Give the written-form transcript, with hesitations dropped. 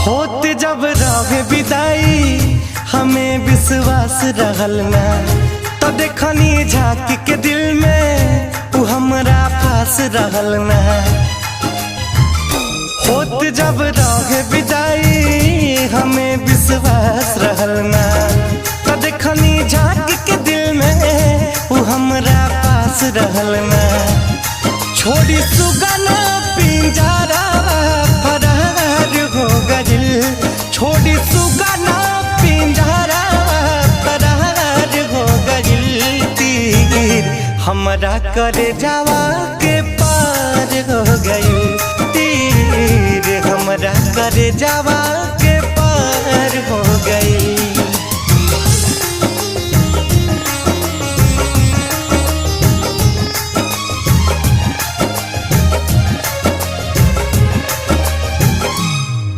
होत जब रहे विदाई हमें विश्वास रहल ना, तो देखनी झांक के दिल में तू हमरा पास रहल ना। होत जब रहे विदाई हमें विश्वास रहल ना, तो देखनी झांक के दिल में तू हमरा पास रहल ना। छोड़ी सुगना पिंजरा फरार हो गइल, छोड़ी सुगना पिंजरा फरार हो गइल। तीर हमरा करे जावा के पार हो गइल, तीर हमरा करे जावा